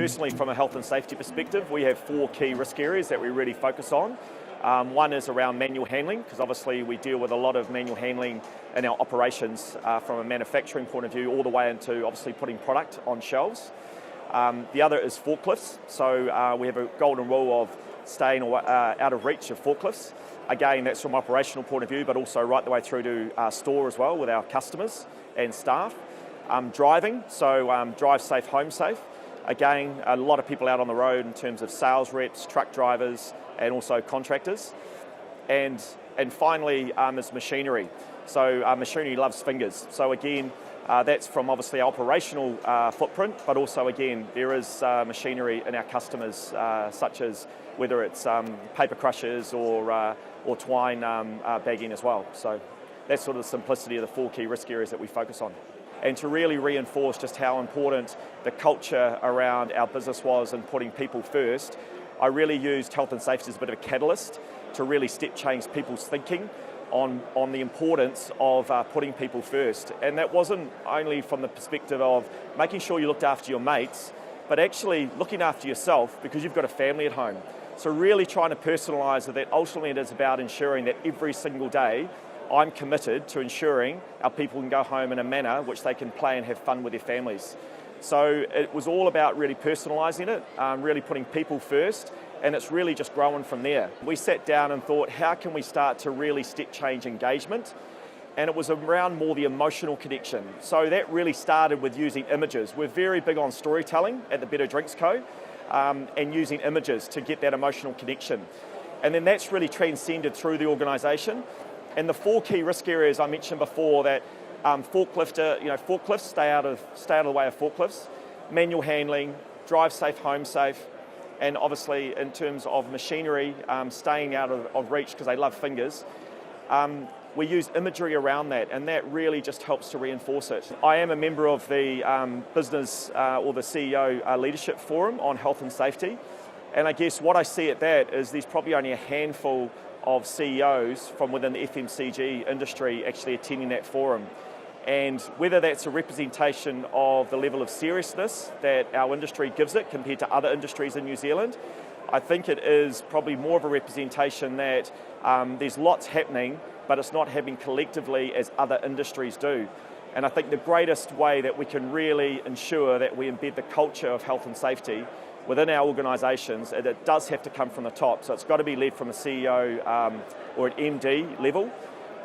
Personally, from a health and safety perspective, we have 4 key risk areas that we really focus on. One is around manual handling, because obviously we deal with a lot of manual handling in our operations from a manufacturing point of view, all the way into obviously putting product on shelves. The other is forklifts, so we have a golden rule of staying out of reach of forklifts. Again, that's from an operational point of view, but also right the way through to our store as well with our customers and staff. Driving, so drive safe, home safe. Again, a lot of people out on the road in terms of sales reps, truck drivers, and also contractors. And finally is machinery. So machinery loves fingers. So again, that's from obviously our operational footprint, but also again, there is machinery in our customers, such as whether it's paper crushers or twine bagging as well. So that's sort of the simplicity of the 4 key risk areas that we focus on. And to really reinforce just how important the culture around our business was in putting people first, I really used health and safety as a bit of a catalyst to really step change people's thinking on the importance of putting people first. And that wasn't only from the perspective of making sure you looked after your mates, but actually looking after yourself because you've got a family at home. So really trying to personalise that ultimately it is about ensuring that every single day I'm committed to ensuring our people can go home in a manner which they can play and have fun with their families. So it was all about really personalising it, really putting people first, and it's really just growing from there. We sat down and thought, how can we start to really step change engagement? And it was around more the emotional connection. So that really started with using images. We're very big on storytelling at the Better Drinks Co. And using images to get that emotional connection. And then that's really transcended through the organisation. And the 4 key risk areas I mentioned before, that forklifts, stay out of the way of forklifts, manual handling, drive safe, home safe, and obviously in terms of machinery, staying out of reach because they love fingers. We use imagery around that, and that really just helps to reinforce it. I am a member of the business or the CEO Leadership Forum on health and safety, and I guess what I see at that is there's probably only a handful of CEOs from within the FMCG industry actually attending that forum. And whether that's a representation of the level of seriousness that our industry gives it compared to other industries in New Zealand, I think it is probably more of a representation that there's lots happening, but it's not happening collectively as other industries do. And I think the greatest way that we can really ensure that we embed the culture of health and safety within our organisations, it does have to come from the top. So it's got to be led from a CEO or an MD level,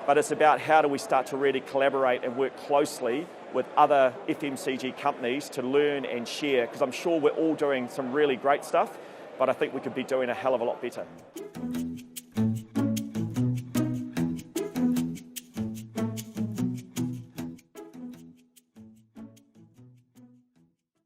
but it's about how do we start to really collaborate and work closely with other FMCG companies to learn and share, because I'm sure we're all doing some really great stuff, but I think we could be doing a hell of a lot better.